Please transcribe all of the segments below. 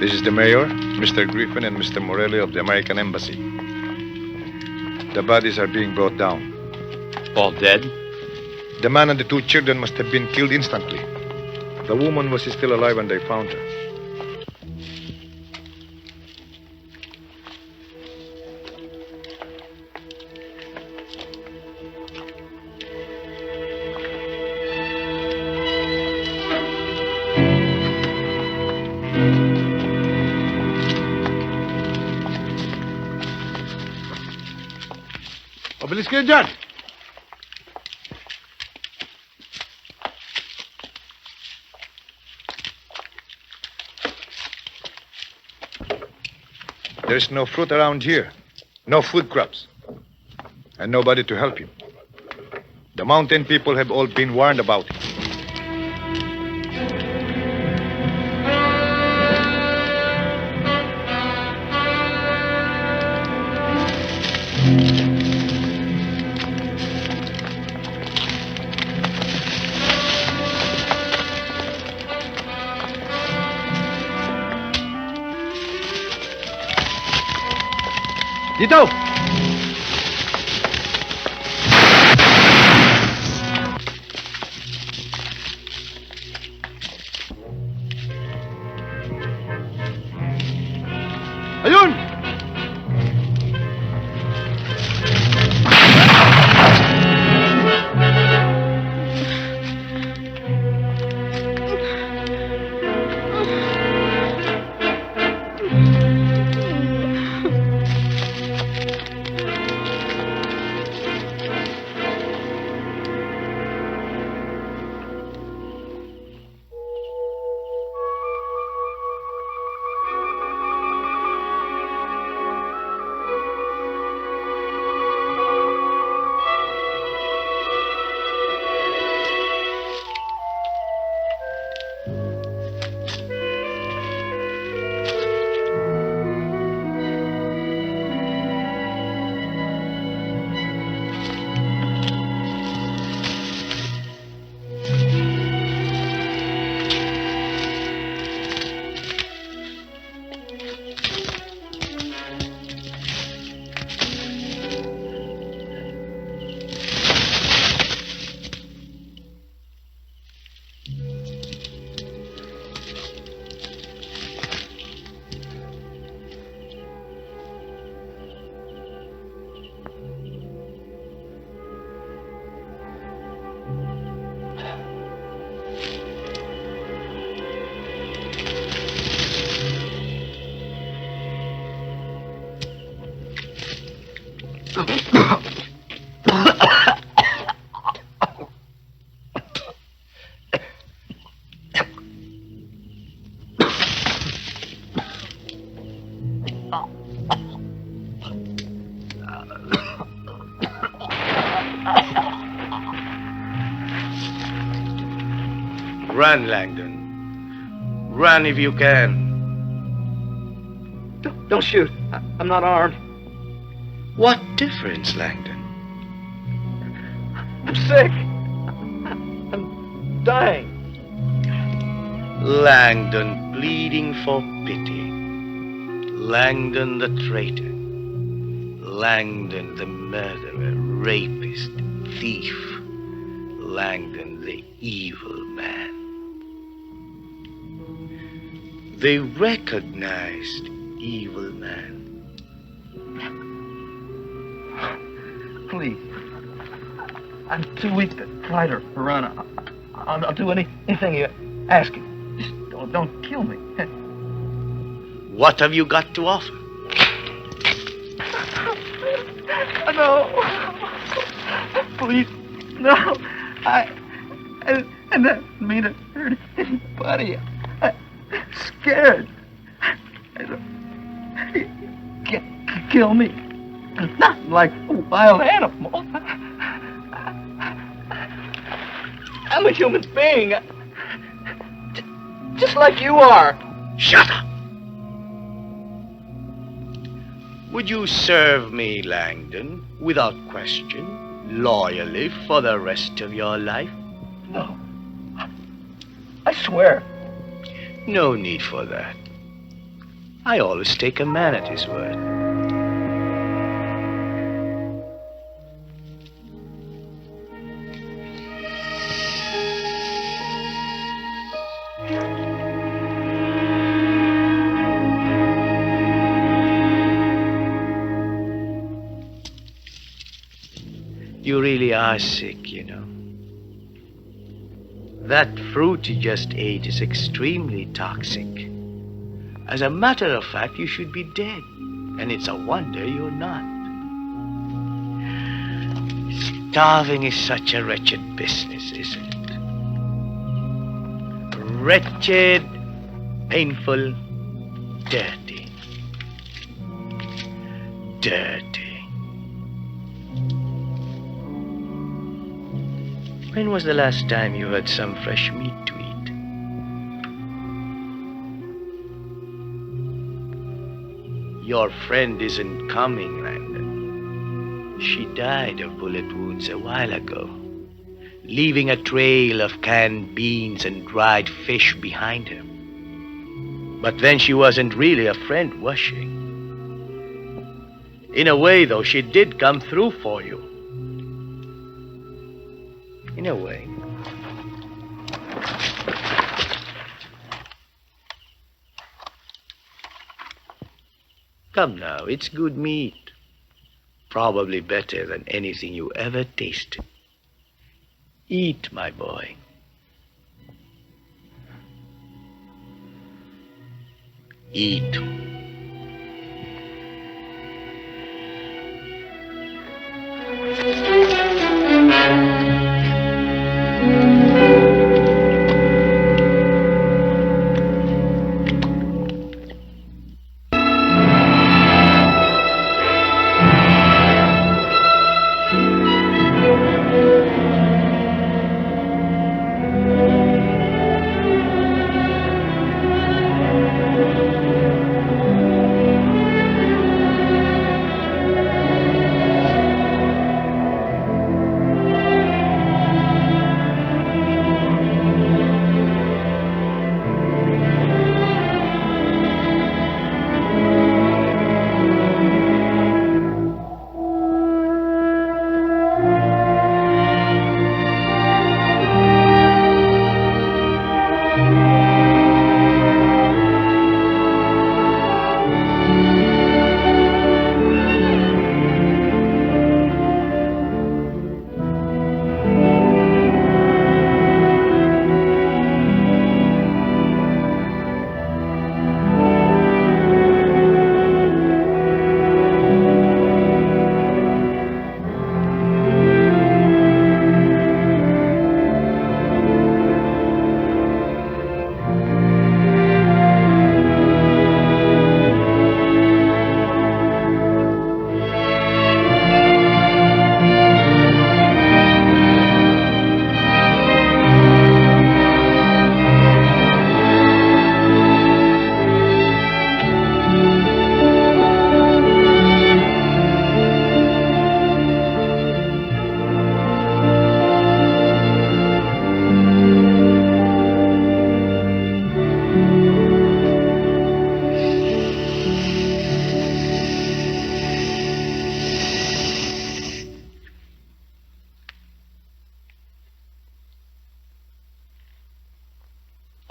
This is the mayor, Mr. Griffin, and Mr. Morelli of the American Embassy. The bodies are being brought down. All dead? The man and the two children must have been killed instantly. The woman was still alive when they found her. Mabilis kayo dyan! There's no fruit around here. No food crops. And nobody to help you. The mountain people have all been warned about it. Dito! Ayun! Run, Langdon. Run if you can. Don't shoot. I'm not armed. What difference, Langdon? I'm sick. I'm dying. Langdon pleading for pity. Langdon the traitor. Langdon the murderer, rapist, thief. Langdon the evil man. They recognized evil man. Please. I'm too weak to fight or run. I'll do anything you ask. Just don't kill me. What have you got to offer? No. Please. No. I didn't mean to hurt anybody. I'm scared. Kill me. Not like a wild animal. I'm a human being. Just like you are. Shut up! Would you serve me, Langdon, without question, loyally for the rest of your life? No. I swear. No need for that. I always take a man at his word. You really are sick, you know. That fruit you just ate is extremely toxic. As a matter of fact, you should be dead. And it's a wonder you're not. Starving is such a wretched business, isn't it? Wretched, painful, dirty. Dirty. When was the last time you had some fresh meat to eat? Your friend isn't coming, Landon. She died of bullet wounds a while ago, leaving a trail of canned beans and dried fish behind her. But then she wasn't really a friend, was she? In a way, though, she did come through for you. In a way. Come now, it's good meat. Probably better than anything you ever tasted. Eat, my boy. Eat.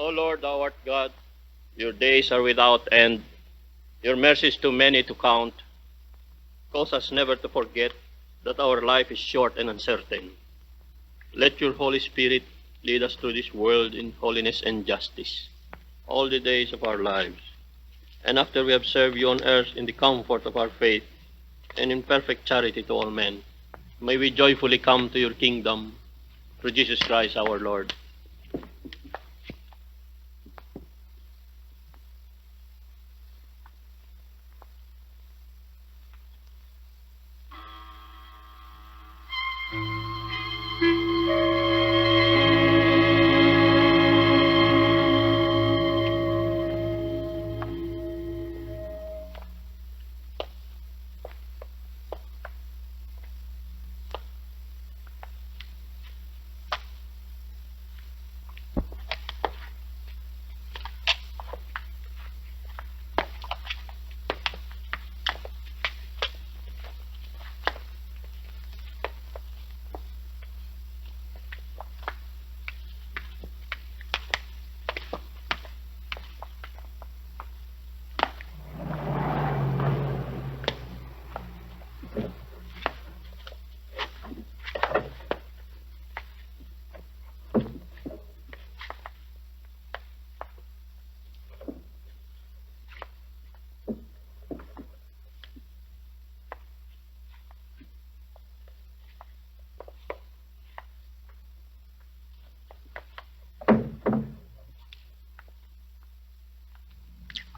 O Lord, thou art God, your days are without end, your mercies too many to count. Cause us never to forget that our life is short and uncertain. Let your Holy Spirit lead us through this world in holiness and justice all the days of our lives. And after we have served you on earth in the comfort of our faith and in perfect charity to all men, may we joyfully come to your kingdom through Jesus Christ our Lord.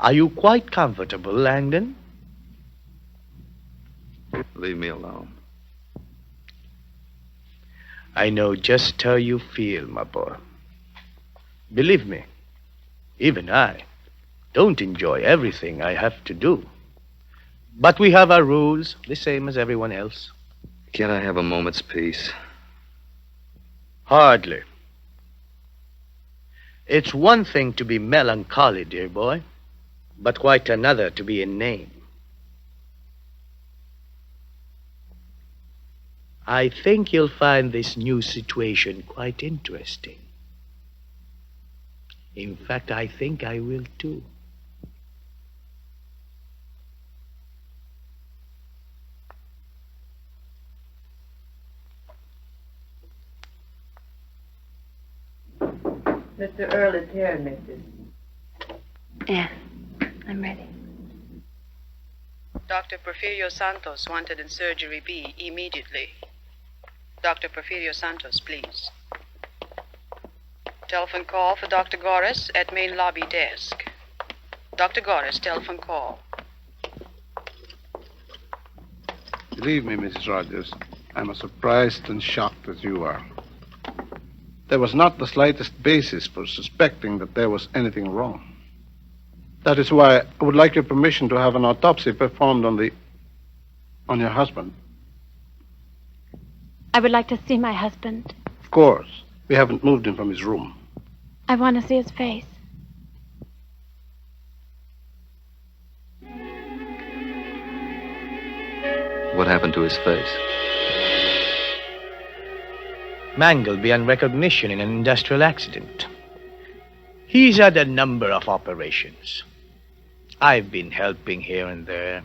Are you quite comfortable, Langdon? Leave me alone. I know just how you feel, my boy. Believe me, even I don't enjoy everything I have to do. But we have our rules, the same as everyone else. Can't I have a moment's peace? Hardly. It's one thing to be melancholy, dear boy, but quite another to be inane. I think you'll find this new situation quite interesting. In fact, I think I will too. Mr. Earl is here, Mrs. Yes, I'm ready. Dr. Porfirio Santos wanted in surgery B immediately. Dr. Porfirio Santos, please. Telephone call for Dr. Goris at main lobby desk. Dr. Goris, telephone call. Believe me, Mrs. Rogers, I'm as surprised and shocked as you are. There was not the slightest basis for suspecting that there was anything wrong. That is why I would like your permission to have an autopsy performed on your husband. I would like to see my husband. Of course. We haven't moved him from his room. I want to see his face. What happened to his face? Mangled beyond recognition in an industrial accident. He's had a number of operations. I've been helping here and there.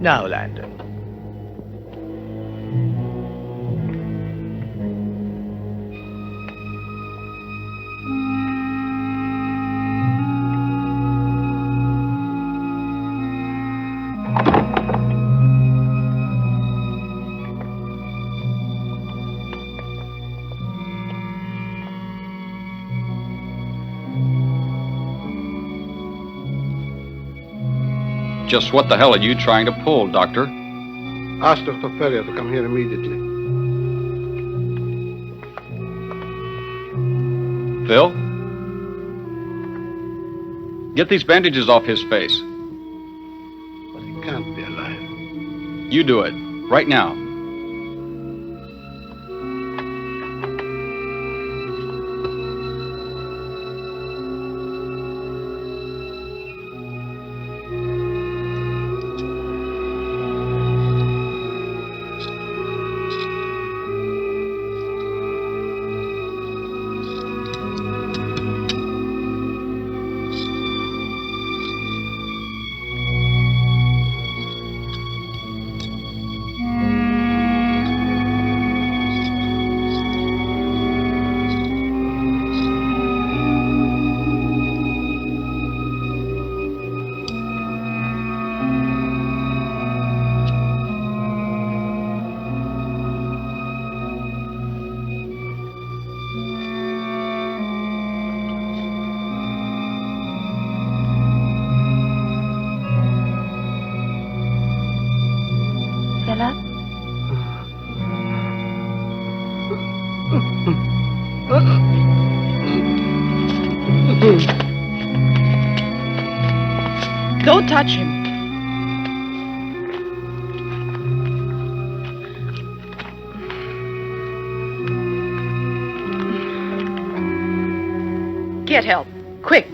Now, Landon. Just what the hell are you trying to pull, Doctor? Ask Dr. Ferrier to come here immediately. Phil? Get these bandages off his face. But he can't be alive. You do it. Right now. Philip? Don't touch him. Get help. Quick.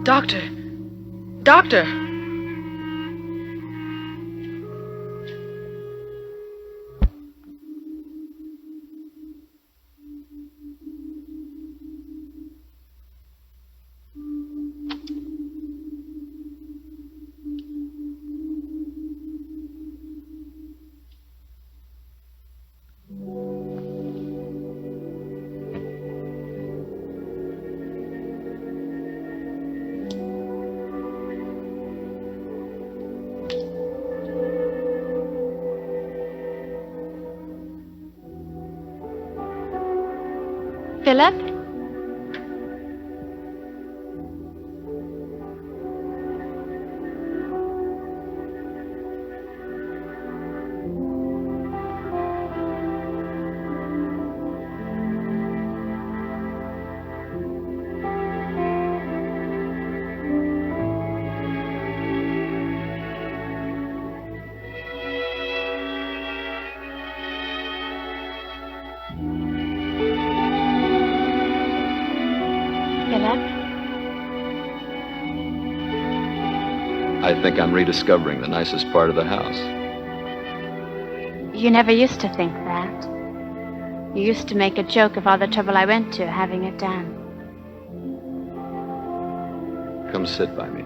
Doctor. Doctor. Philip? Philip? I think I'm rediscovering the nicest part of the house. You never used to think that. You used to make a joke of all the trouble I went to having it done. Come sit by me.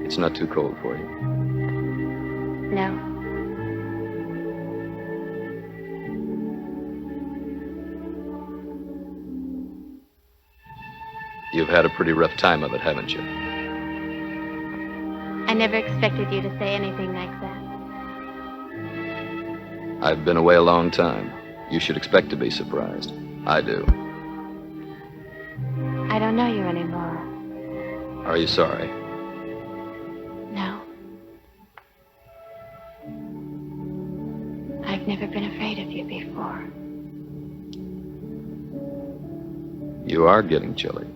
It's not too cold for you. No. You've had a pretty rough time of it, haven't you? I never expected you to say anything like that. I've been away a long time. You should expect to be surprised. I do. I don't know you anymore. Are you sorry? No. I've never been afraid of you before. You are getting chilly.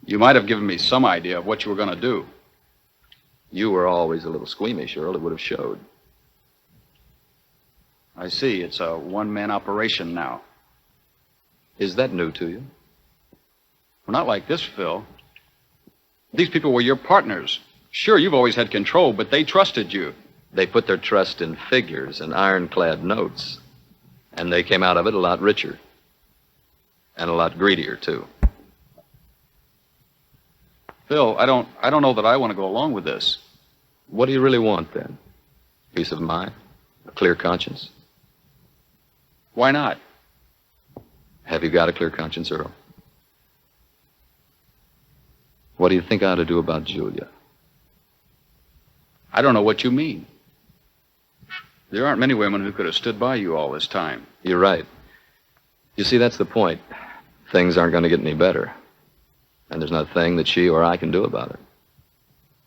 You might have given me some idea of what you were going to do. You were always a little squeamish, Earl. It would have showed. I see. It's a one-man operation now. Is that new to you? Well, not like this, Phil. These people were your partners. Sure, you've always had control, but they trusted you. They put their trust in figures and ironclad notes. And they came out of it a lot richer. And a lot greedier, too. Phil, I don't know that I want to go along with this. What do you really want, then? Peace of mind? A clear conscience? Why not? Have you got a clear conscience, Earl? What do you think I ought to do about Julia? I don't know what you mean. There aren't many women who could have stood by you all this time. You're right. You see, that's the point. Things aren't going to get any better. And there's not a thing that she or I can do about it.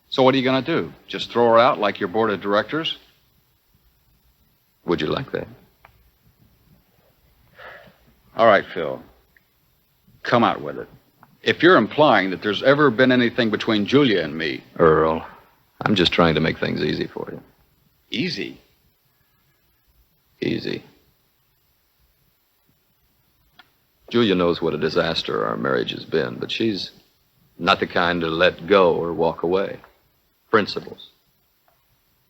So what are you going to do? Just throw her out like your board of directors? Would you like that? All right, Phil. Come out with it. If you're implying that there's ever been anything between Julia and me... Earl, I'm just trying to make things easy for you. Easy? Easy. Julia knows what a disaster our marriage has been, but she's not the kind to let go or walk away. Principles.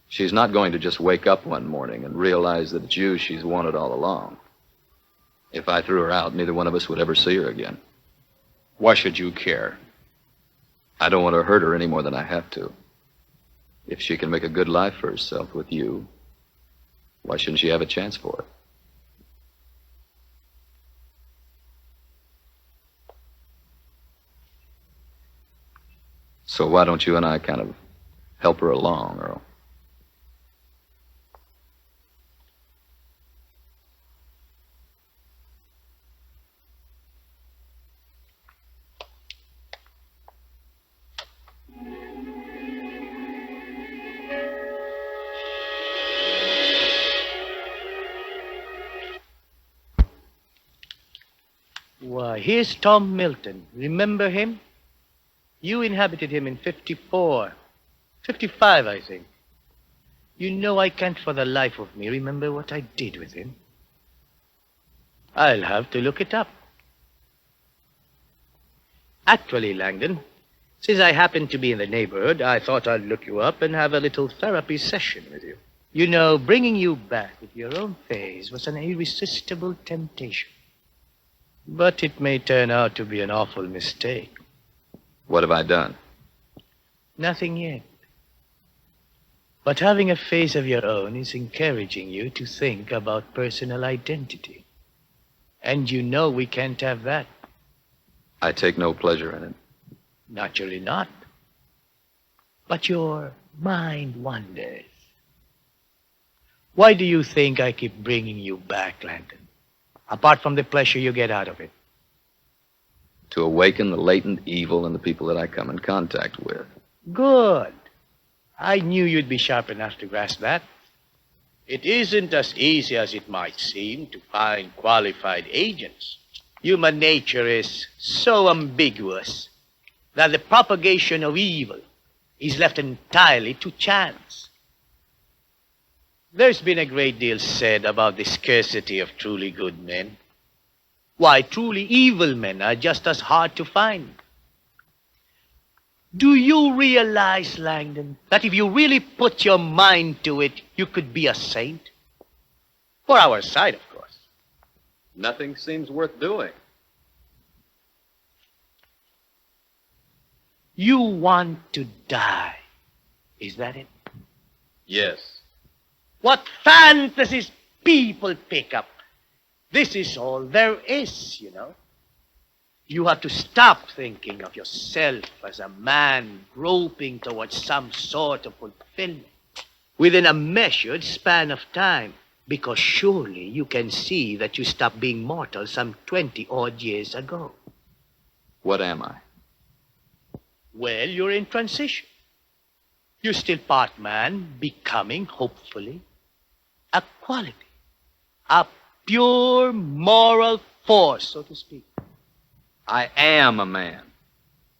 She's not going to just wake up one morning and realize that it's you she's wanted all along. If I threw her out, neither one of us would ever see her again. Why should you care? I don't want to hurt her any more than I have to. If she can make a good life for herself with you, why shouldn't she have a chance for it? So why don't you and I kind of help her along, Earl? Why, here's Tom Milton. Remember him? You inhabited him in 54. 55, I think. You know, I can't for the life of me remember what I did with him. I'll have to look it up. Actually, Langdon, since I happen to be in the neighborhood, I thought I'd look you up and have a little therapy session with you. You know, bringing you back with your own face was an irresistible temptation. But it may turn out to be an awful mistake. What have I done? Nothing yet. But having a face of your own is encouraging you to think about personal identity. And you know we can't have that. I take no pleasure in it. Naturally not. But your mind wanders. Why do you think I keep bringing you back, Langdon? Apart from the pleasure you get out of it. To awaken the latent evil in the people that I come in contact with. Good. I knew you'd be sharp enough to grasp that. It isn't as easy as it might seem to find qualified agents. Human nature is so ambiguous that the propagation of evil is left entirely to chance. There's been a great deal said about the scarcity of truly good men. Why, truly evil men are just as hard to find. Do you realize, Langdon, that if you really put your mind to it, you could be a saint? For our side, of course. Nothing seems worth doing. You want to die. Is that it? Yes. What fantasies people pick up. This is all there is, you know. You have to stop thinking of yourself as a man groping towards some sort of fulfillment within a measured span of time, because surely you can see that you stopped being mortal some 20-odd years ago. What am I? Well, you're in transition. You're still part man, becoming, hopefully, a quality, a pure moral force, so to speak. I am a man.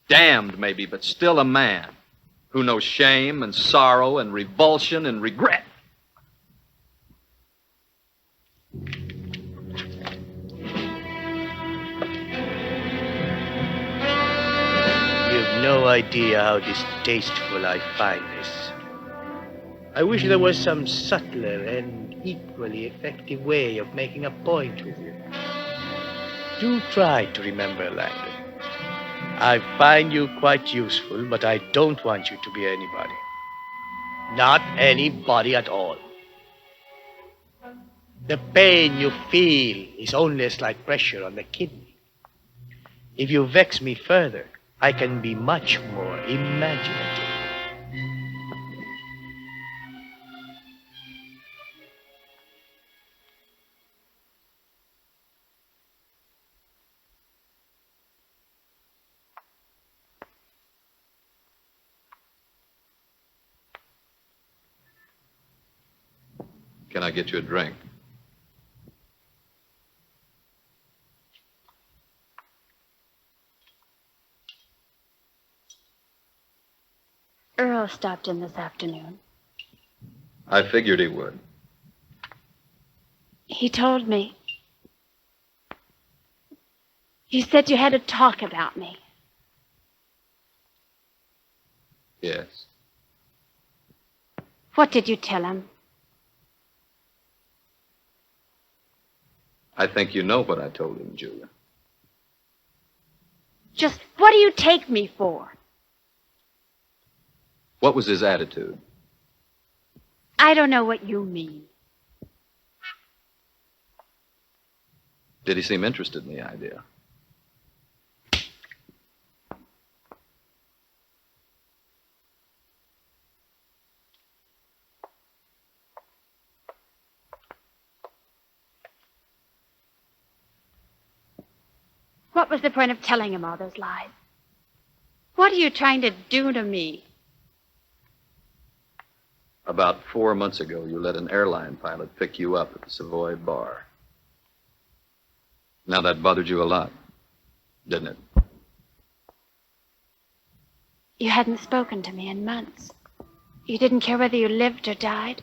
Damned, maybe, but still a man who knows shame and sorrow and revulsion and regret. You've no idea how distasteful I find this. I wish there was some subtler and equally effective way of making a point with you. Do try to remember, Langdon. I find you quite useful, but I don't want you to be anybody. Not anybody at all. The pain you feel is only a slight pressure on the kidney. If you vex me further, I can be much more imaginative. Can I get you a drink? Earl stopped in this afternoon. I figured he would. He told me. He said you had to talk about me. Yes. What did you tell him? I think you know what I told him, Julia. Just what do you take me for? What was his attitude? I don't know what you mean. Did he seem interested in the idea? What was the point of telling him all those lies? What are you trying to do to me? About 4 months ago, you let an airline pilot pick you up at the Savoy bar. Now, that bothered you a lot, didn't it? You hadn't spoken to me in months. You didn't care whether you lived or died.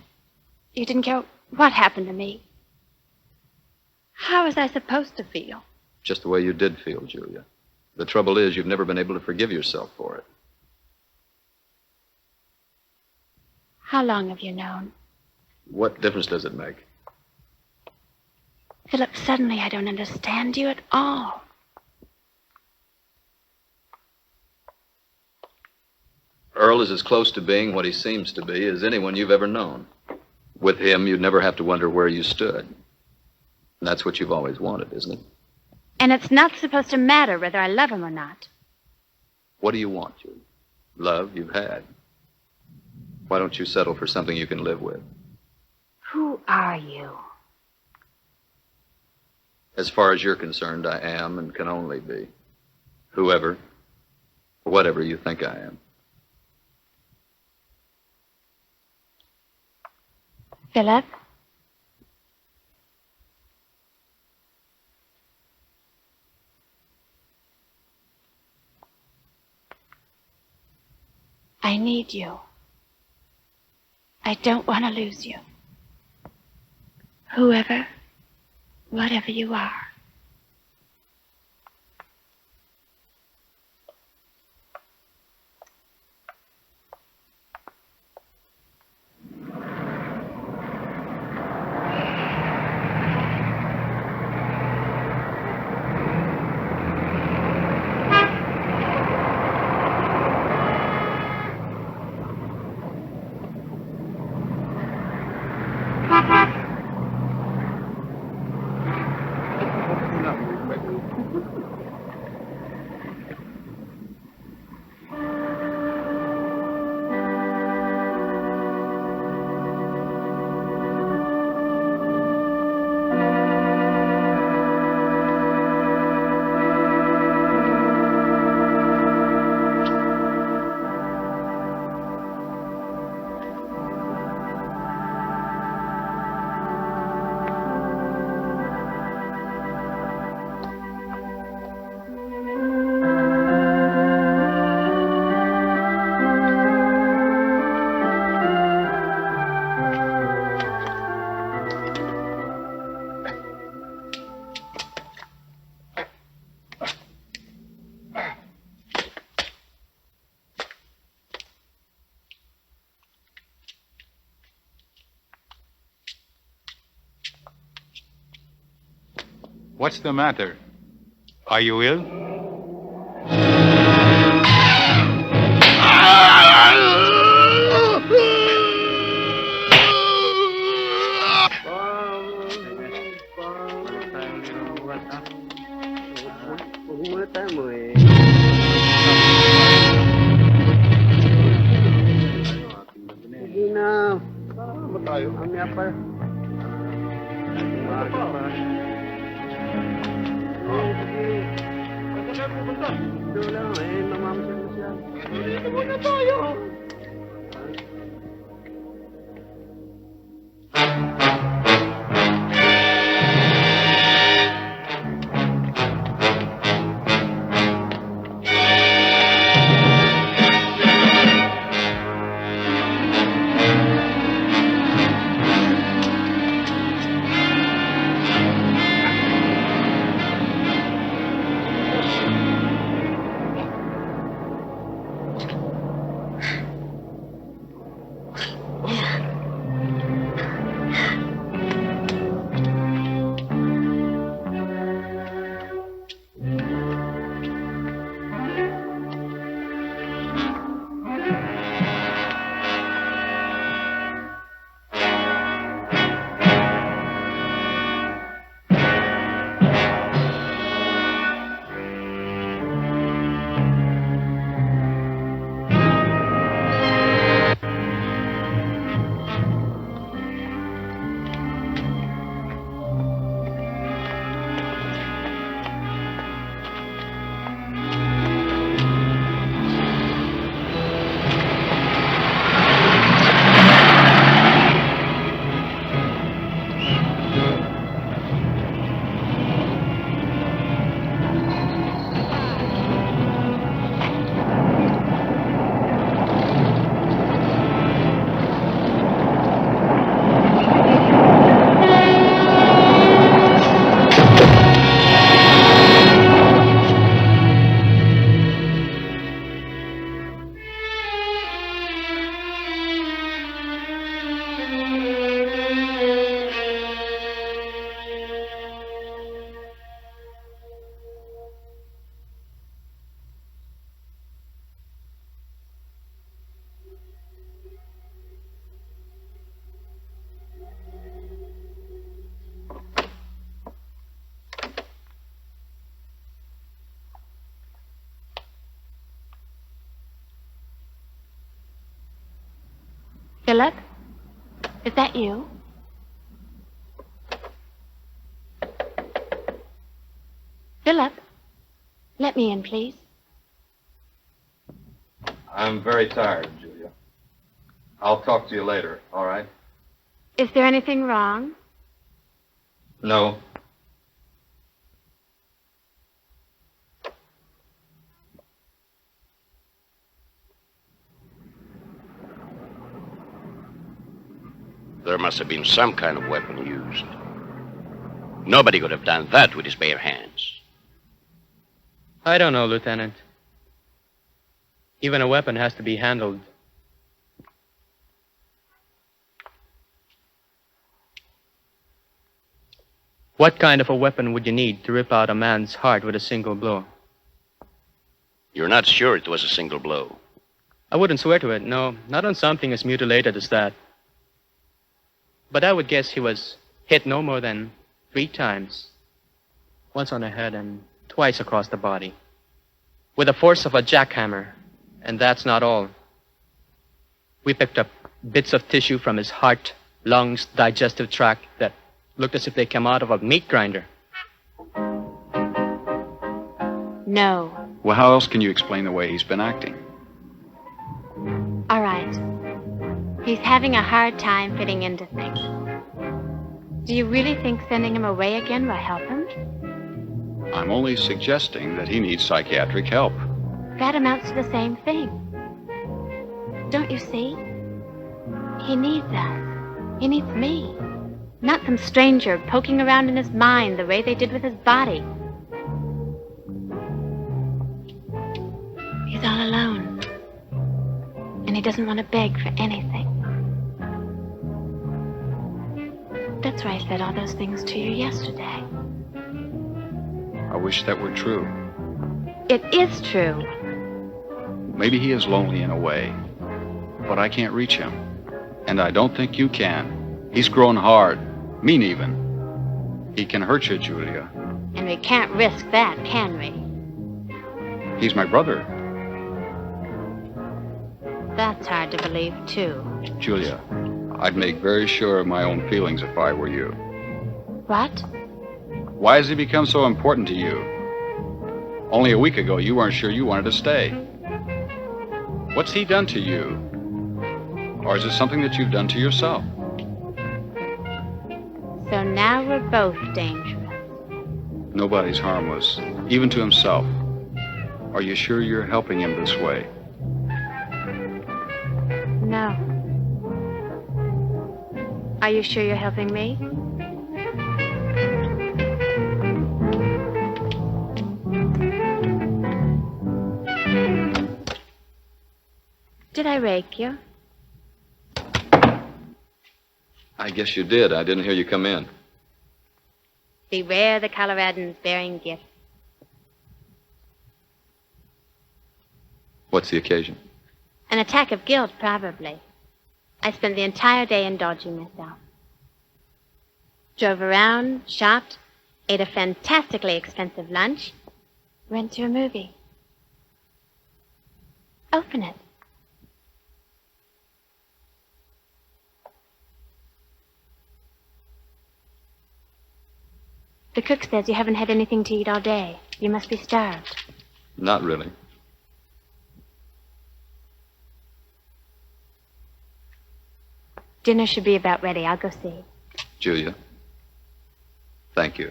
You didn't care what happened to me. How was I supposed to feel? Just the way you did feel, Julia. The trouble is, you've never been able to forgive yourself for it. How long have you known? What difference does it make? Philip, suddenly I don't understand you at all. Earl is as close to being what he seems to be as anyone you've ever known. With him, you'd never have to wonder where you stood. And that's what you've always wanted, isn't it? And it's not supposed to matter whether I love him or not. What do you want, Julia? Love you've had. Why don't you settle for something you can live with? Who are you? As far as you're concerned, I am and can only be. Whoever, or whatever you think I am. Philip? I need you. I don't want to lose you. Whoever, whatever you are. What's the matter? Are you ill? Philip? Is that you? Philip? Let me in, please. I'm very tired, Julia. I'll talk to you later, all right? Is there anything wrong? No. There must have been some kind of weapon used. Nobody could have done that with his bare hands. I don't know, Lieutenant. Even a weapon has to be handled. What kind of a weapon would you need to rip out a man's heart with a single blow? You're not sure it was a single blow? I wouldn't swear to it, no. Not on something as mutilated as that. But I would guess he was hit no more than 3 times. Once on the head and twice across the body. With the force of a jackhammer. And that's not all. We picked up bits of tissue from his heart, lungs, digestive tract that looked as if they came out of a meat grinder. No. Well, how else can you explain the way he's been acting? All right. He's having a hard time fitting into things. Do you really think sending him away again will help him? I'm only suggesting that he needs psychiatric help. That amounts to the same thing. Don't you see? He needs us. He needs me. Not some stranger poking around in his mind the way they did with his body. He's all alone. And he doesn't want to beg for anything. That's why I said all those things to you yesterday. I wish that were true. It is true. Maybe he is lonely in a way, but I can't reach him. And I don't think you can. He's grown hard, mean even. He can hurt you, Julia. And we can't risk that, can we? He's my brother. That's hard to believe, too. Julia, I'd make very sure of my own feelings if I were you. What? Why has he become so important to you? Only a week ago, you weren't sure you wanted to stay. What's he done to you? Or is it something that you've done to yourself? So now we're both dangerous. Nobody's harmless, even to himself. Are you sure you're helping him this way? No. Are you sure you're helping me? Did I rake you? I guess you did. I didn't hear you come in. Beware the Coloradans bearing gifts. What's the occasion? An attack of guilt, probably. I spent the entire day indulging myself. Drove around, shopped, ate a fantastically expensive lunch, went to a movie. Open it. The cook says you haven't had anything to eat all day. You must be starved. Not really. Dinner should be about ready. I'll go see. Julia, thank you.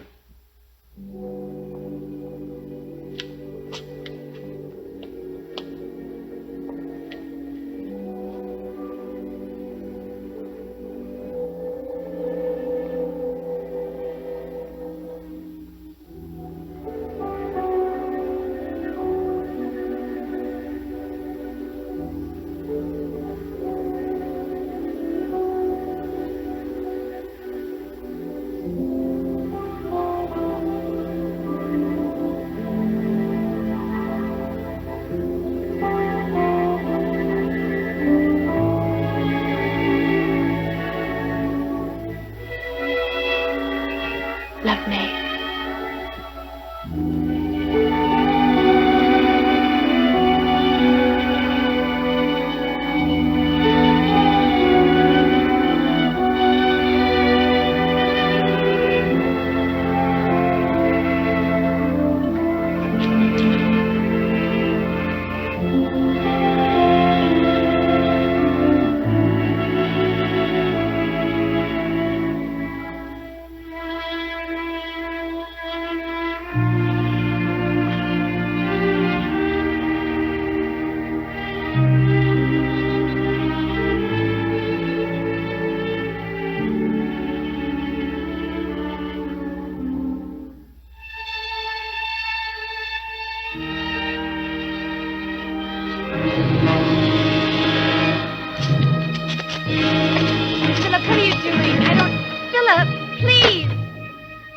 Philip, what are you doing? I don't... Philip, please!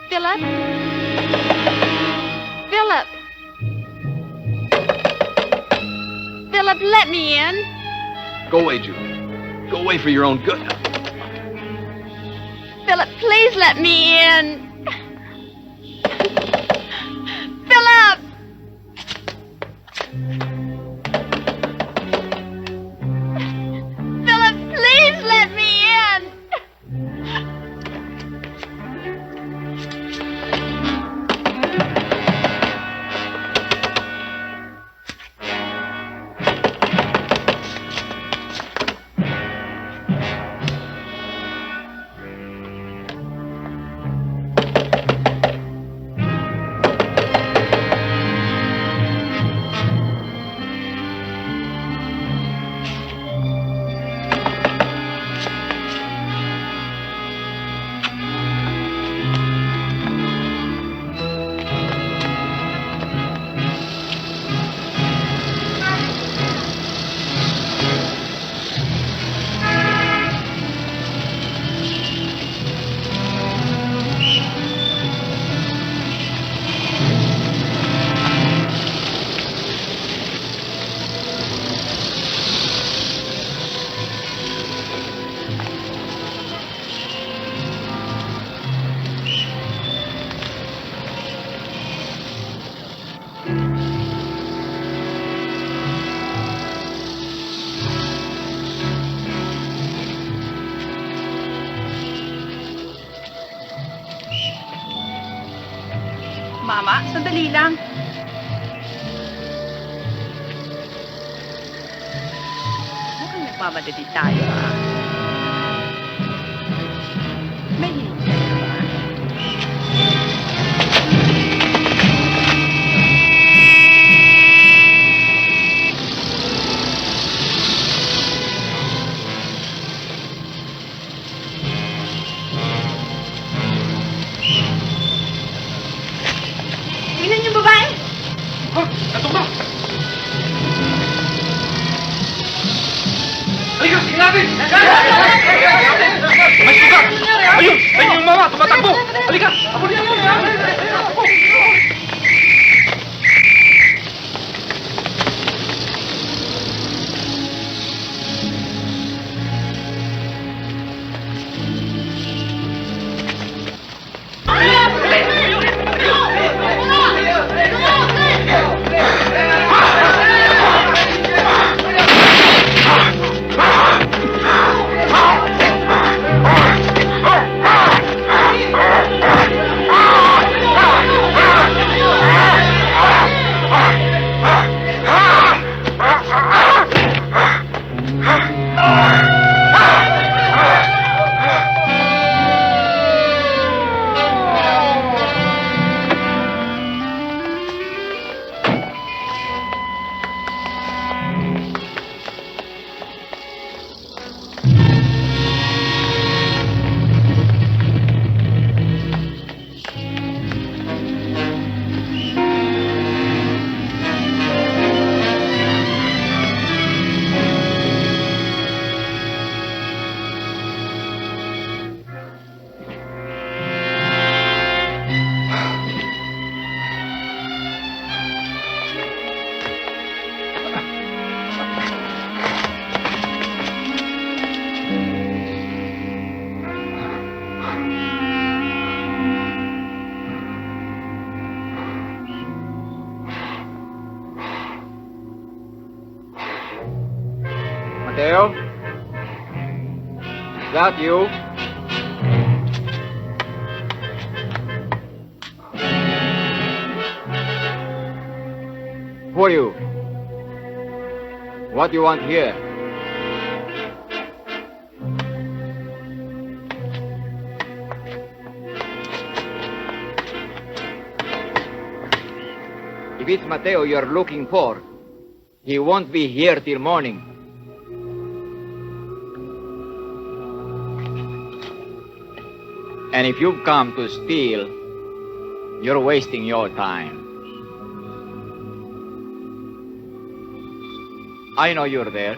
Philip? Philip! Philip, let me in. Go away, Julie. Go away for your own good. Philip, please let me in. Philip! Philip, please let me in. Mama, sandali lang. Mukhang nagmamadali tayo, ah. May hinihintay ka ba? Tingnan niyo, babae. Ito ba? Halika, tingnan natin! May suga! Ayun! Ayun yung mama! Tumatakbo! Halika! Abulin mo! Mateo? Is that you? Who are you? What do you want here? If it's Mateo you're looking for, he won't be here till morning. And if you've come to steal, you're wasting your time. I know you're there.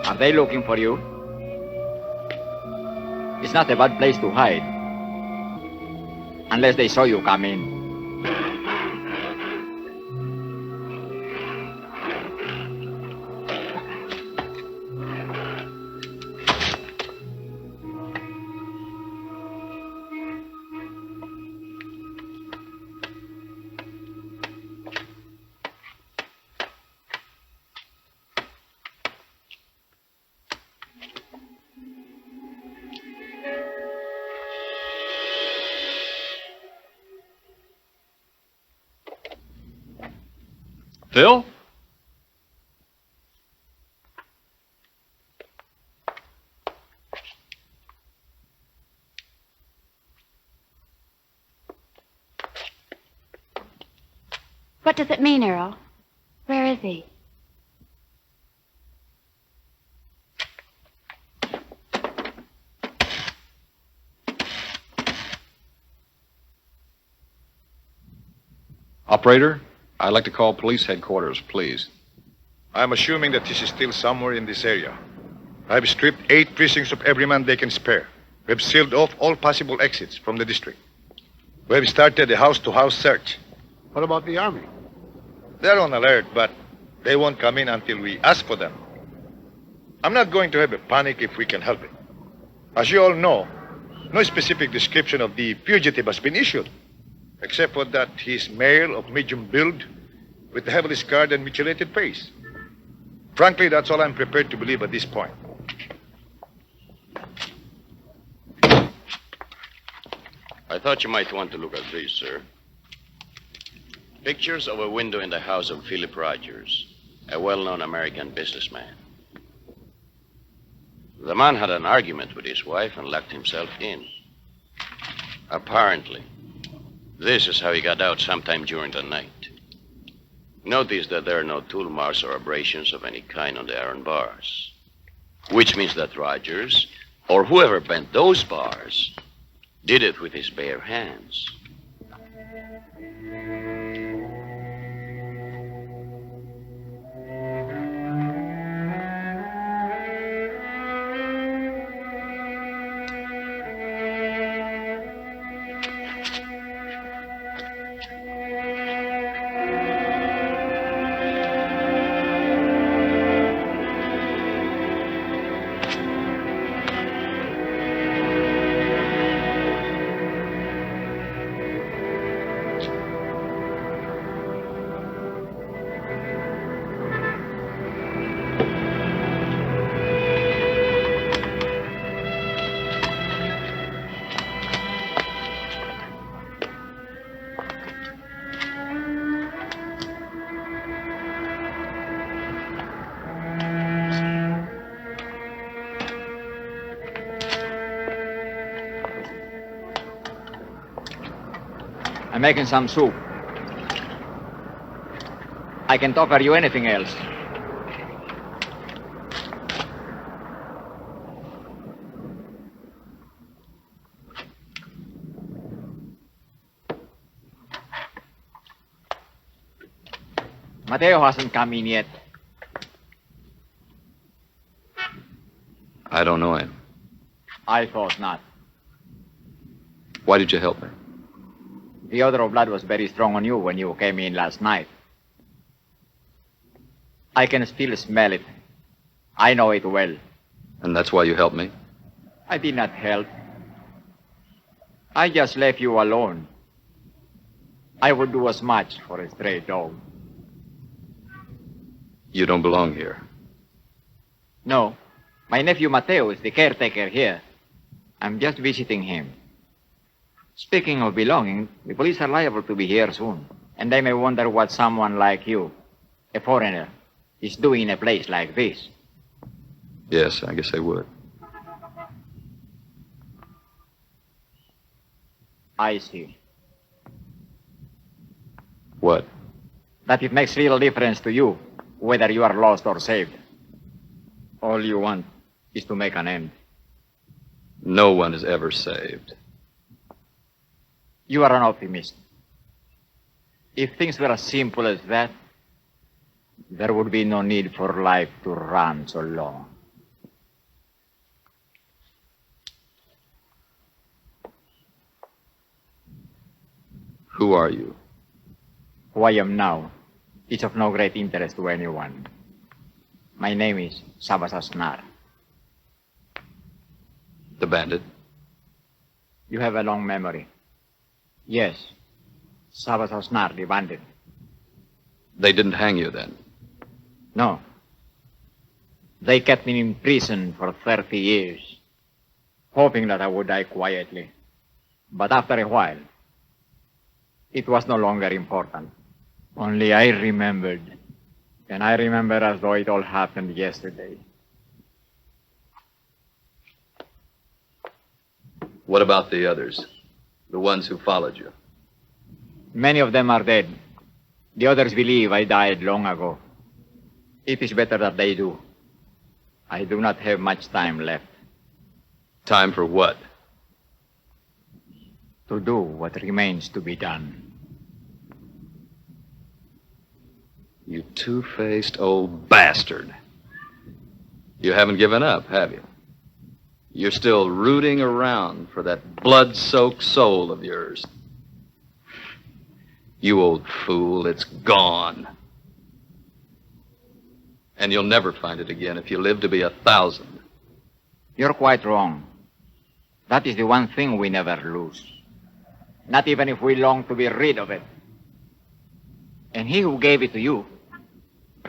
Are they looking for you? It's not a bad place to hide. Unless they saw you come in. Phil? What does it mean, Earl? Where is he? Operator, I'd like to call police headquarters, please. I'm assuming that this is still somewhere in this area. I've stripped 8 precincts of every man they can spare. We've sealed off all possible exits from the district. We've started a house-to-house search. What about the army? They're on alert, but they won't come in until we ask for them. I'm not going to have a panic if we can help it. As you all know, no specific description of the fugitive has been issued, except for that he's male of medium build with a heavily scarred and mutilated face. Frankly, that's all I'm prepared to believe at this point. I thought you might want to look at these, sir. Pictures of a window in the house of Philip Rogers, a well-known American businessman. The man had an argument with his wife and locked himself in. Apparently, this is how he got out sometime during the night. Notice that there are no tool marks or abrasions of any kind on the iron bars, which means that Rogers, or whoever bent those bars, did it with his bare hands. I'm making some soup. I can't offer you anything else. Mateo hasn't come in yet. I don't know him. I thought not. Why did you help me? The odor of blood was very strong on you when you came in last night. I can still smell it. I know it well. And that's why you helped me? I did not help. I just left you alone. I would do as much for a stray dog. You don't belong here. No. My nephew Mateo is the caretaker here. I'm just visiting him. Speaking of belonging, the police are liable to be here soon. And they may wonder what someone like you, a foreigner, is doing in a place like this. Yes, I guess they would. I see. What? That it makes little difference to you whether you are lost or saved. All you want is to make an end. No one is ever saved. You are an optimist. If things were as simple as that, there would be no need for life to run so long. Who are you? Who I am now is of no great interest to anyone. My name is Sabasasnar. The bandit? You have a long memory. Yes, Sabasasnar, the bandit. They didn't hang you then? No. They kept me in prison for 30 years, hoping that I would die quietly. But after a while, it was no longer important. Only I remembered. And I remember as though it all happened yesterday. What about the others? The ones who followed you? Many of them are dead. The others believe I died long ago. It is better that they do. I do not have much time left. Time for what? To do what remains to be done. You two-faced old bastard. You haven't given up, have you? You're still rooting around for that blood-soaked soul of yours. You old fool, it's gone. And you'll never find it again if you live to be 1,000. You're quite wrong. That is the one thing we never lose. Not even if we long to be rid of it. And he who gave it to you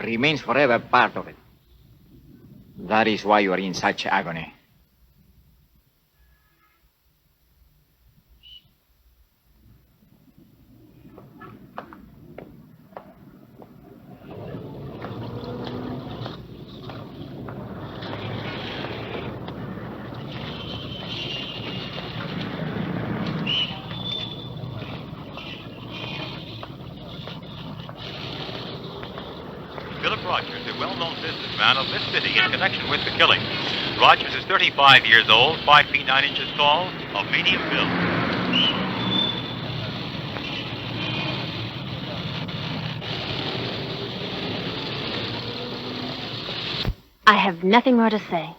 remains forever part of it. That is why you are in such agony. Philip Rogers, a well-known businessman of this city in connection with the killing. Rogers is 35 years old, 5 feet 9 inches tall, of medium build. I have nothing more to say.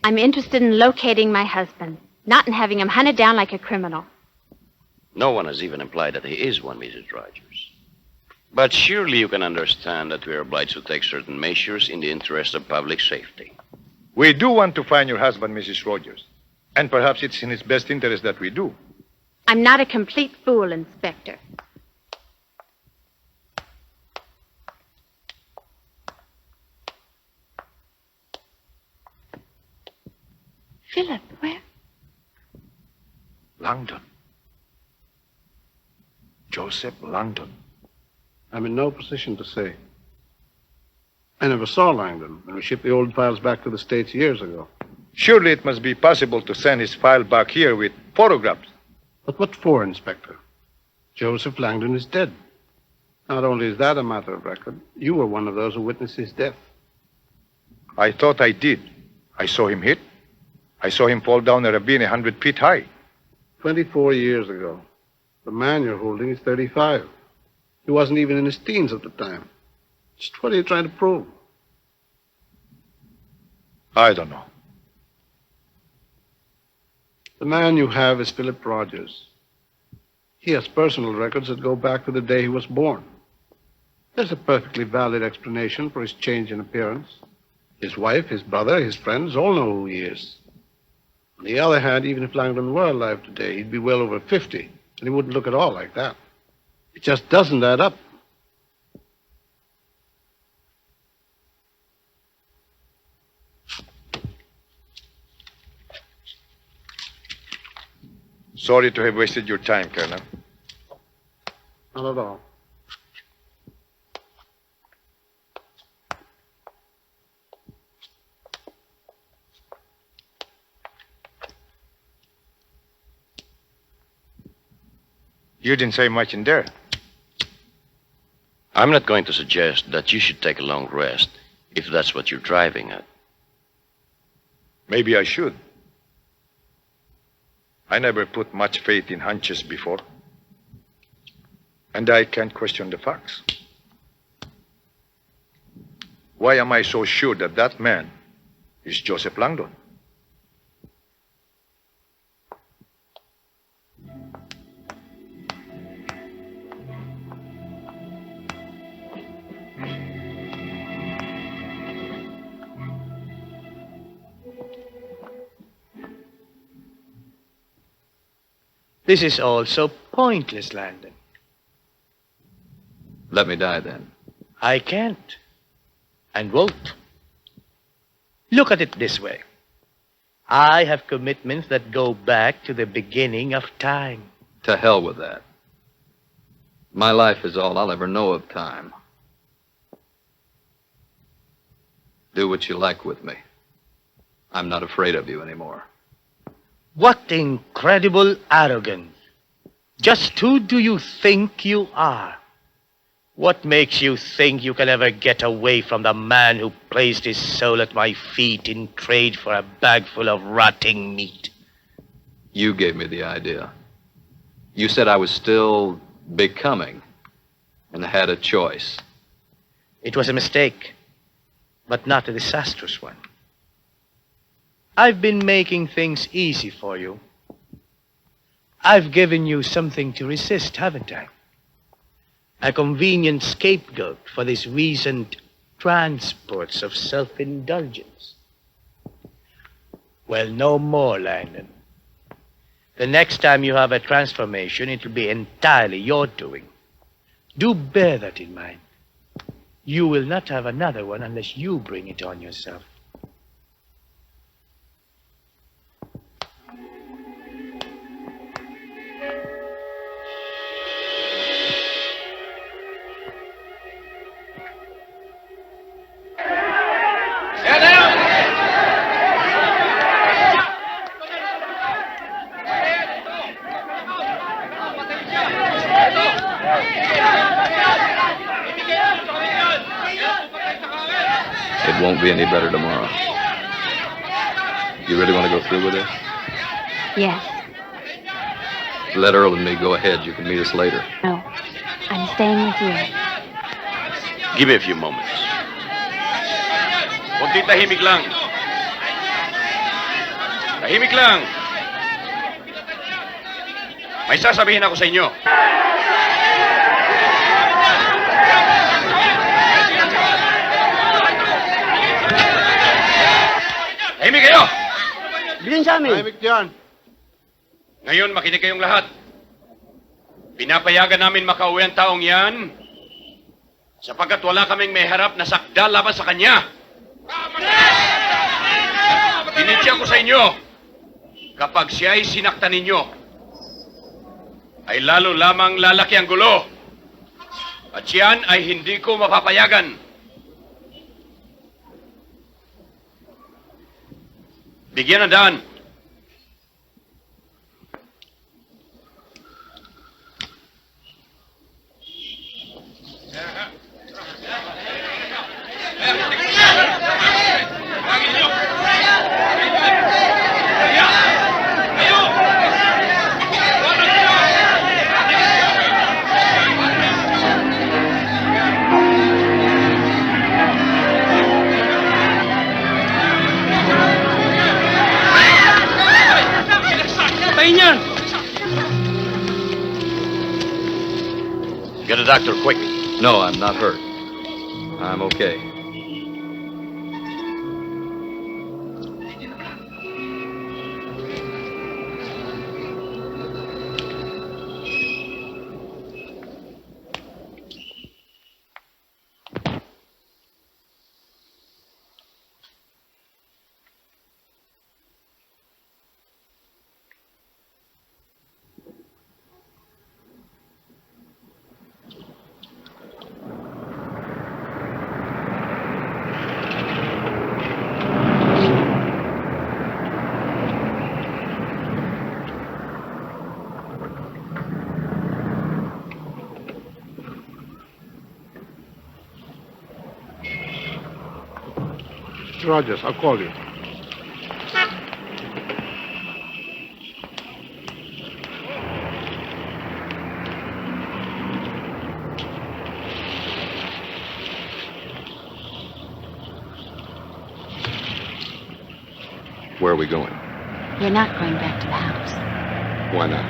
I'm interested in locating my husband, not in having him hunted down like a criminal. No one has even implied that he is one, Mrs. Rogers. But surely you can understand that we are obliged to take certain measures in the interest of public safety. We do want to find your husband, Mrs. Rogers. And perhaps it's in his best interest that we do. I'm not a complete fool, Inspector. Philip, where? Langdon. Joseph Langdon. I'm in no position to say. I never saw Langdon when we shipped the old files back to the States years ago. Surely it must be possible to send his file back here with photographs. But what for, Inspector? Joseph Langdon is dead. Not only is that a matter of record, you were one of those who witnessed his death. I thought I did. I saw him hit. I saw him fall down a ravine 100 feet high. 24 years ago. The man you're holding is 35. He wasn't even in his teens at the time. Just what are you trying to prove? I don't know. The man you have is Philip Rogers. He has personal records that go back to the day he was born. There's a perfectly valid explanation for his change in appearance. His wife, his brother, his friends all know who he is. On the other hand, even if Langdon were alive today, he'd be well over 50, and he wouldn't look at all like that. It just doesn't add up. Sorry to have wasted your time, Colonel. Not at all. You didn't say much in there. I'm not going to suggest that you should take a long rest if that's what you're driving at. Maybe I should. I never put much faith in hunches before. And I can't question the facts. Why am I so sure that that man is Joseph Langdon? This is all so pointless, Landon. Let me die then. I can't. And won't. Look at it this way. I have commitments that go back to the beginning of time. To hell with that. My life is all I'll ever know of time. Do what you like with me. I'm not afraid of you anymore. What incredible arrogance. Just who do you think you are? What makes you think you can ever get away from the man who placed his soul at my feet in trade for a bag full of rotting meat? You gave me the idea. You said I was still becoming and had a choice. It was a mistake, but not a disastrous one. I've been making things easy for you. I've given you something to resist, haven't I? A convenient scapegoat for these recent transports of self-indulgence. Well, no more, Langdon. The next time you have a transformation, it'll be entirely your doing. Do bear that in mind. You will not have another one unless you bring it on yourself. It won't be any better tomorrow. You really want to go through with this? Yes. Let Earl and me go ahead. You can meet us later. No. I'm staying with you. Give me a few moments. Kunti tahimik lang. Tahimik lang. May sasabihin ako sa inyo. Tahimik kayo! Bilhin sa amin. Tahimik dyan. Ngayon, makinig kayong lahat. Pinapayagan namin makauwi ang taong yan sapagkat wala kaming may harap na sakdal laban sa kanya. Dinitya ko sa inyo, kapag siya ay sinaktan ninyo, ay lalo lamang lalaki ang gulo. At siyan ay hindi ko mapapayagan. Bigyan ng daan. Get a doctor, quick. No, I'm not hurt. I'm okay. Mr. Rogers, I'll call you. Where are we going? We're not going back to the house. Why not?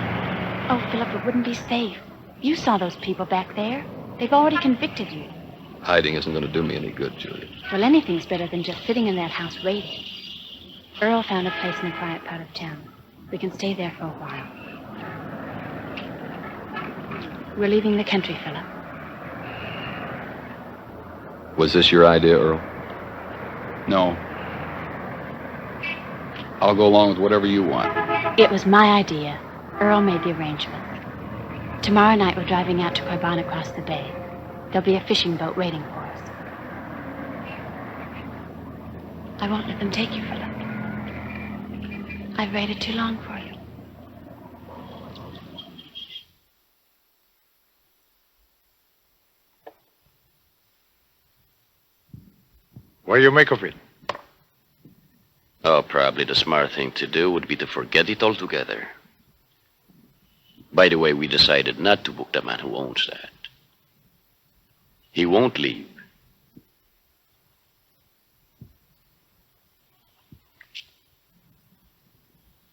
Oh, Philip, it wouldn't be safe. You saw those people back there. They've already convicted you. Hiding isn't going to do me any good, Julia. Well, anything's better than just sitting in that house waiting. Earl found a place in a quiet part of town. We can stay there for a while. We're leaving the country, Philip. Was this your idea, Earl? No. I'll go along with whatever you want. It was my idea. Earl made the arrangements. Tomorrow night we're driving out to Corbin across the bay. There'll be a fishing boat waiting for us. I won't let them take you, Philip. I've waited too long for you. What do you make of it? Oh, probably the smart thing to do would be to forget it altogether. By the way, we decided not to book the man who owns that. He won't leave.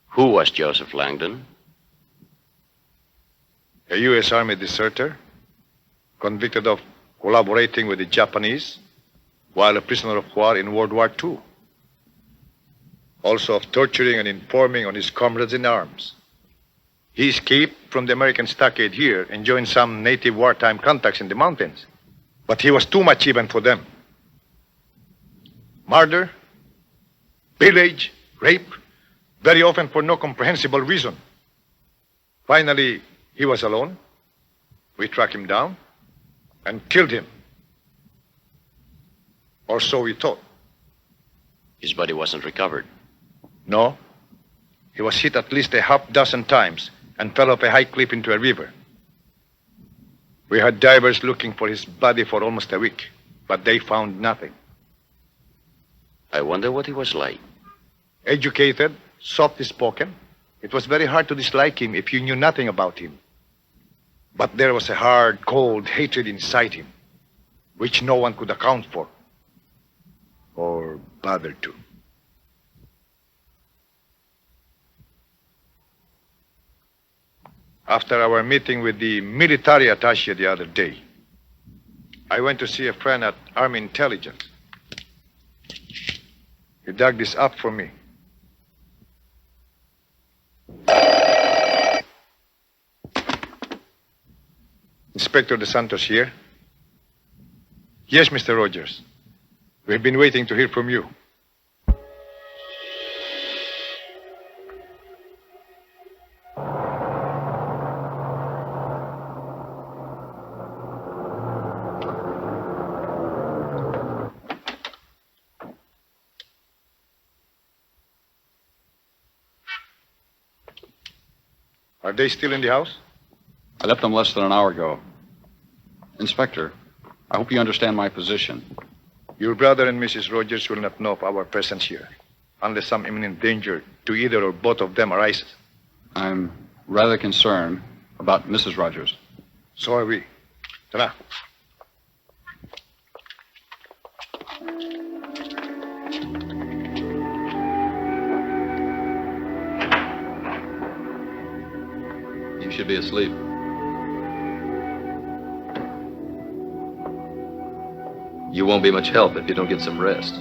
Who was Joseph Langdon? A U.S. Army deserter, convicted of collaborating with the Japanese while a prisoner of war in World War II. Also of torturing and informing on his comrades in arms. He escaped from the American stockade here and joined some native wartime contacts in the mountains. But he was too much even for them. Murder, pillage, rape, very often for no comprehensible reason. Finally, he was alone. We tracked him down and killed him. Or so we thought. His body wasn't recovered. No. He was hit at least a half dozen times and fell off a high cliff into a river. We had divers looking for his body for almost a week, but they found nothing. I wonder what he was like. Educated, soft-spoken. It was very hard to dislike him if you knew nothing about him. But there was a hard, cold hatred inside him, which no one could account for or bother to. After our meeting with the military attaché the other day, I went to see a friend at Army Intelligence. He dug this up for me. Inspector De Santos here? Yes, Mr. Rogers. We've been waiting to hear from you. Are they still in the house? I left them less than an hour ago. Inspector, I hope you understand my position. Your brother and Mrs. Rogers will not know of our presence here, unless some imminent danger to either or both of them arises. I'm rather concerned about Mrs. Rogers. So are we. Tara. You should be asleep. You won't be much help if you don't get some rest.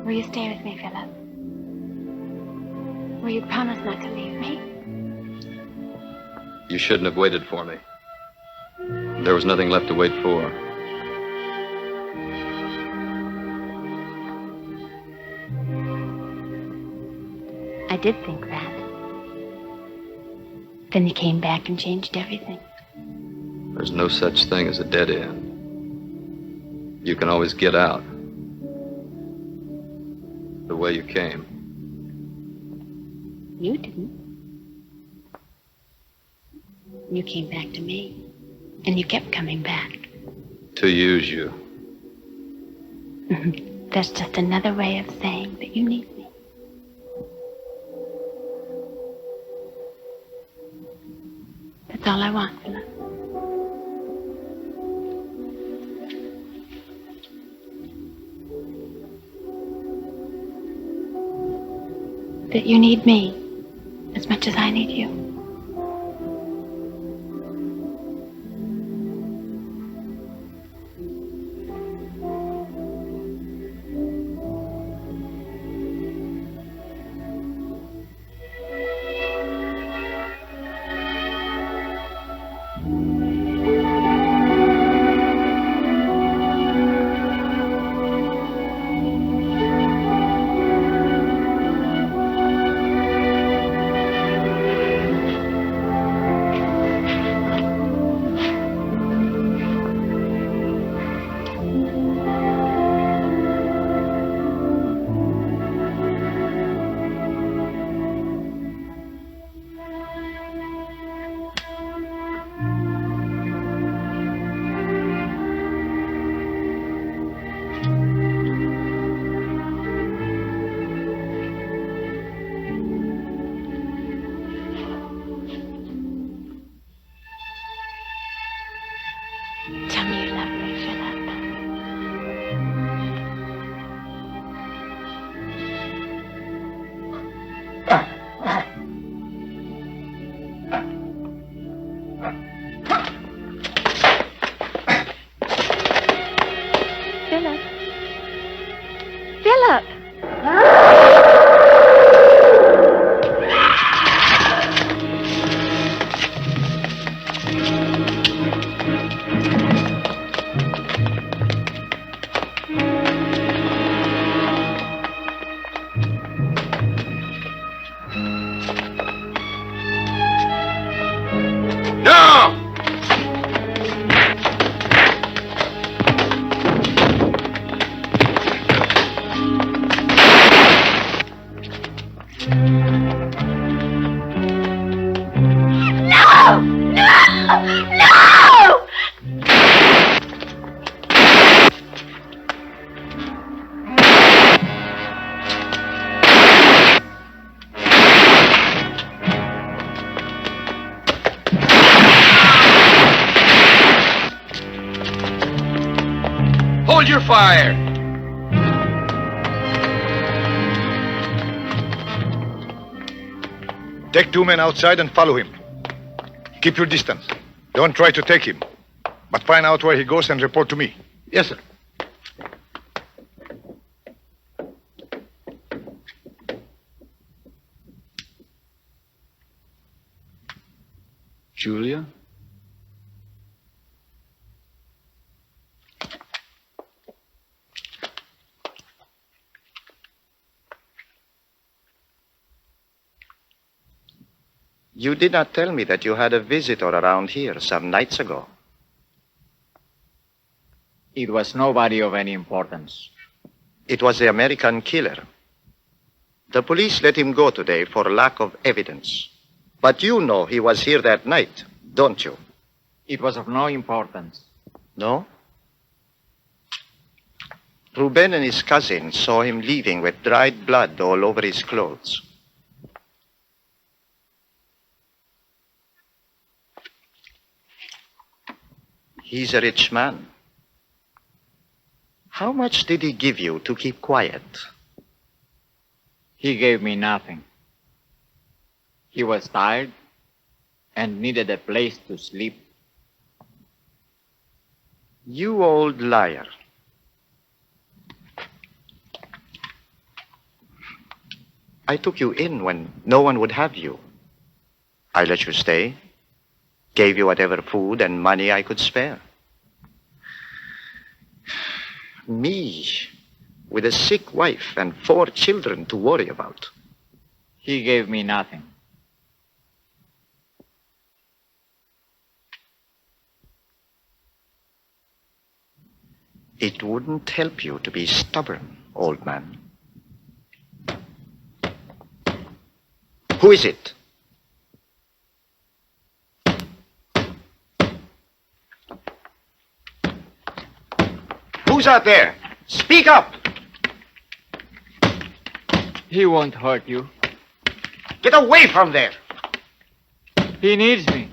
Will you stay with me, Philip? Will you promise not to leave me? You shouldn't have waited for me. There was nothing left to wait for. I did think that. Then you came back and changed everything. There's no such thing as a dead end. You can always get out. The way you came. You didn't. You came back to me. And you kept coming back. To use you. That's just another way of saying that you need me. That's all I want, Philip. That you need me as much as I need you. Tell me you love me, Philip. Philip. Philip! No! No! No! Hold your fire! Take 2 men outside and follow him. Keep your distance. Don't try to take him. But find out where he goes and report to me. Yes, sir. Julia? You did not tell me that you had a visitor around here some nights ago. It was nobody of any importance. It was the American killer. The police let him go today for lack of evidence. But you know he was here that night, don't you? It was of no importance. No? Ruben and his cousin saw him leaving with dried blood all over his clothes. He's a rich man. How much did he give you to keep quiet? He gave me nothing. He was tired and needed a place to sleep. You old liar. I took you in when no one would have you. I let you stay, gave you whatever food and money I could spare. Me, with a sick wife and 4 children to worry about. He gave me nothing. It wouldn't help you to be stubborn, old man. Who is it? Who's out there? Speak up! He won't hurt you. Get away from there! He needs me.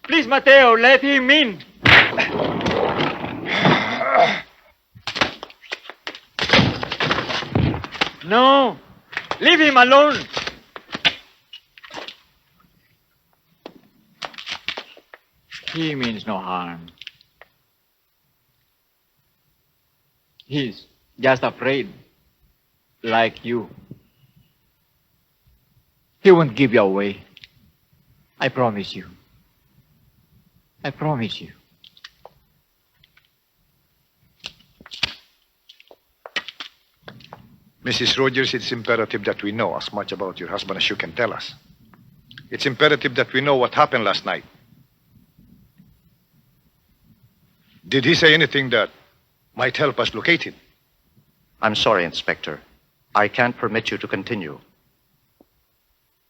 Please, Mateo, let him in. No, leave him alone. He means no harm. He's just afraid, like you. He won't give you away. I promise you. I promise you. Mrs. Rogers, it's imperative that we know as much about your husband as you can tell us. It's imperative that we know what happened last night. Did he say anything that might help us locate him? I'm sorry, Inspector. I can't permit you to continue.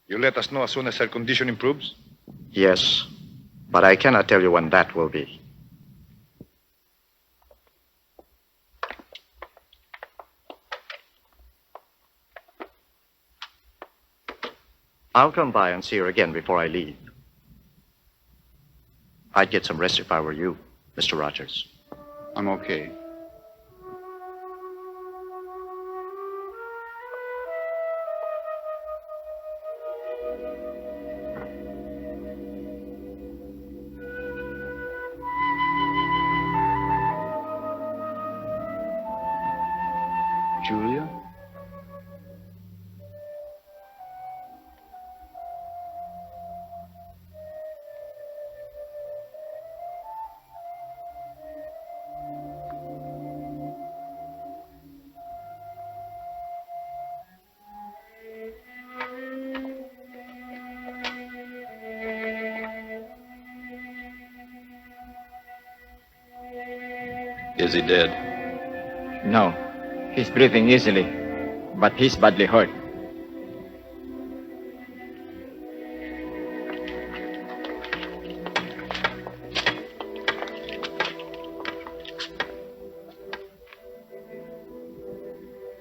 You let us know as soon as her condition improves? Yes, but I cannot tell you when that will be. I'll come by and see her again before I leave. I'd get some rest if I were you, Mr. Rogers. I'm okay. Julia? Is he dead? No, he's breathing easily, but he's badly hurt.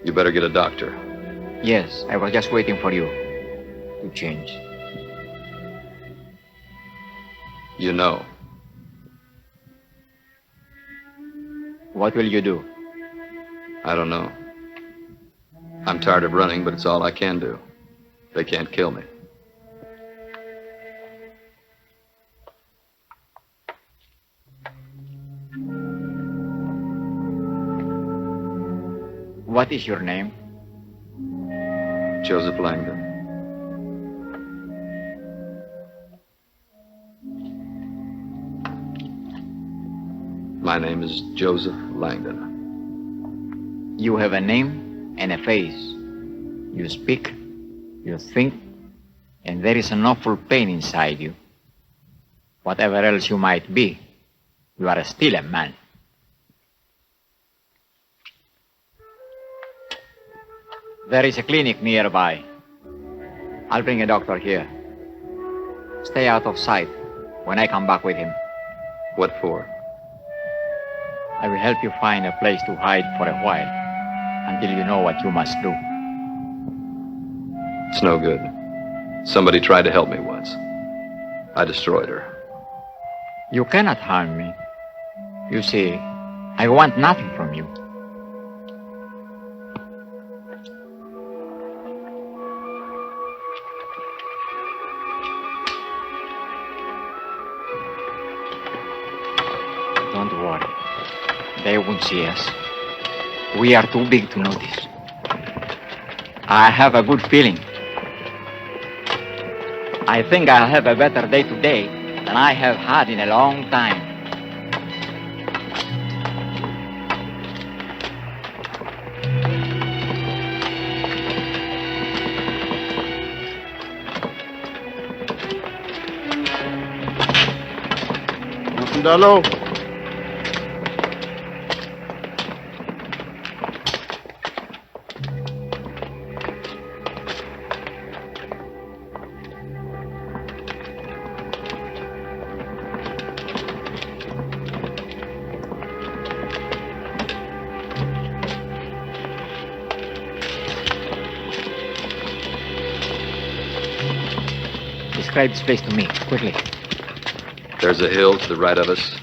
You better get a doctor. Yes, I was just waiting for you to change. You know. What will you do? I don't know. I'm tired of running, but it's all I can do. They can't kill me. What is your name? Joseph Langdon. My name is Joseph Langdon. You have a name and a face. You speak, you think, and there is an awful pain inside you. Whatever else you might be, you are still a man. There is a clinic nearby. I'll bring a doctor here. Stay out of sight when I come back with him. What for? I will help you find a place to hide for a while until you know what you must do. It's no good. Somebody tried to help me once. I destroyed her. You cannot harm me. You see, I want nothing from you. Don't worry. They won't see us. We are too big to notice. I have a good feeling. I think I'll have a better day today than I have had in a long time. Dalo. Describe this place to me, quickly. There's a hill to the right of us,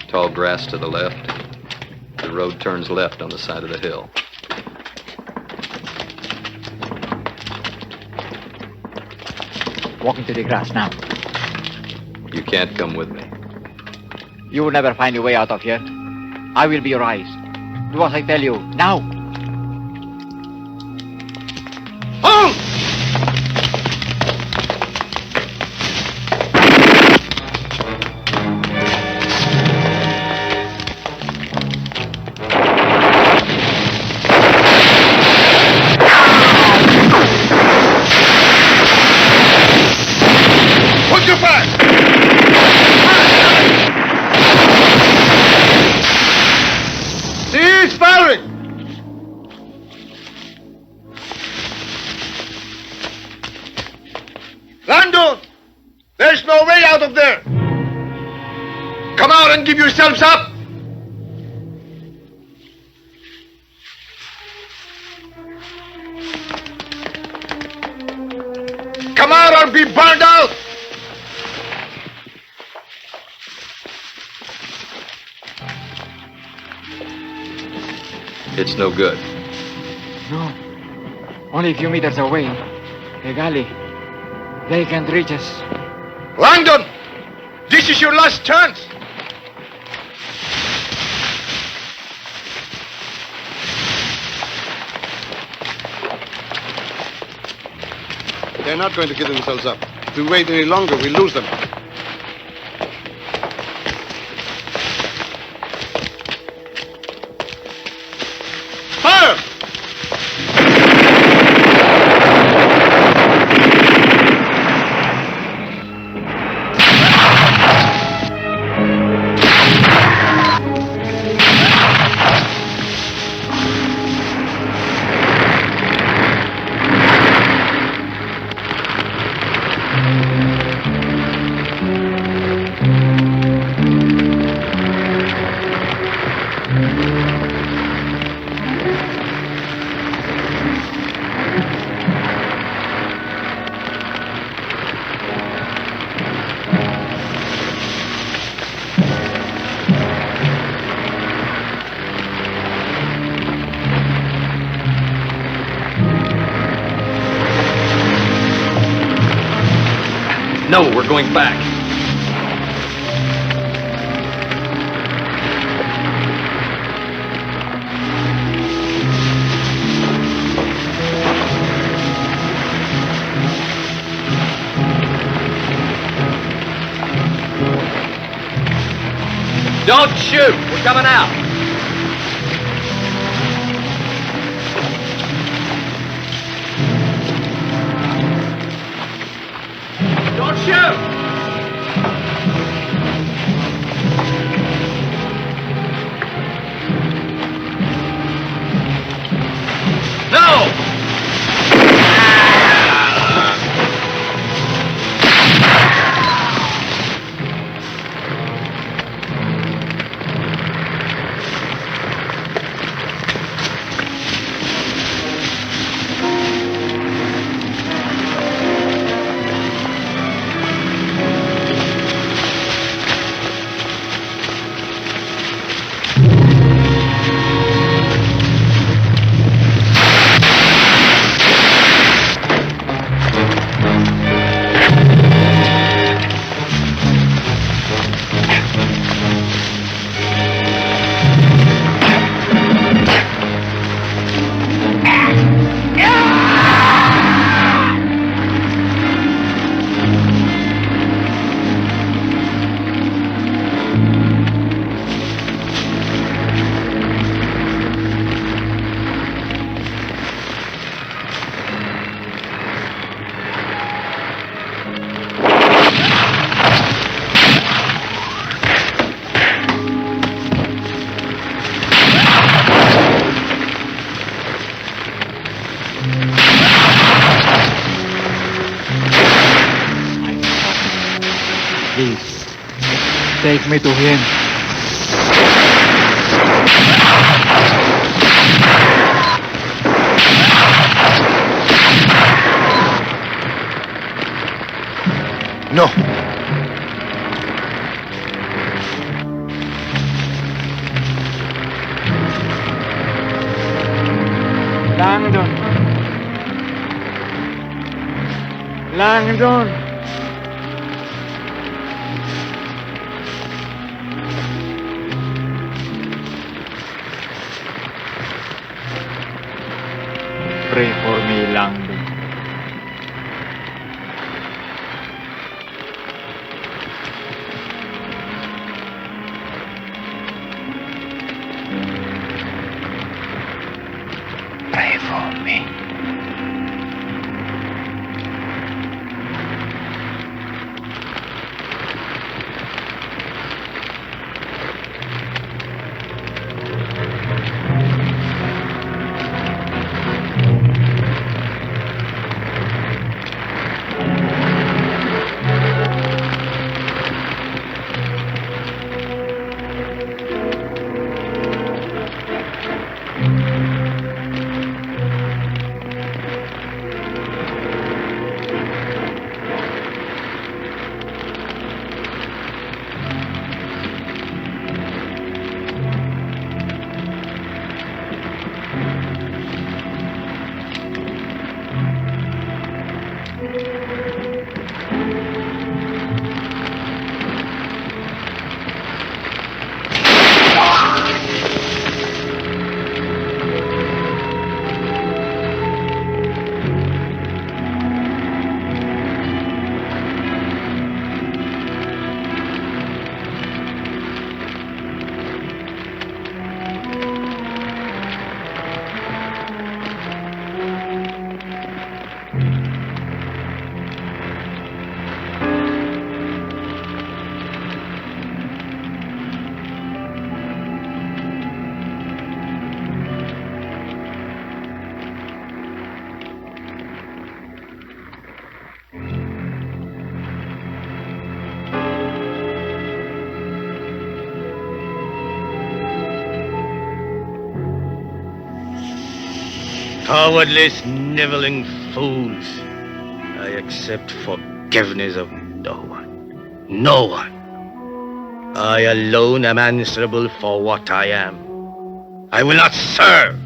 tall grass to the left. The road turns left on the side of the hill. Walk into the grass now. You can't come with me. You will never find a way out of here. I will be your eyes. Do as I tell you, now! Hold! Put your back! Cease firing! Landon! There's no way out of there! Come out and give yourselves up! Come out or be burned out! It's no good. No. Only a few meters away. A galley. They can't reach us. Langdon! This is your last chance! They're not going to give themselves up. If we wait any longer, we lose them. Fire! No, we're going back. Don't shoot! We're coming out! Don't shoot! No! Please, take me to him. Langdon. Langdon. Pray for me, Langdon. Pray for me. Cowardly, sniveling fools. I accept forgiveness of no one. No one. I alone am answerable for what I am. I will not serve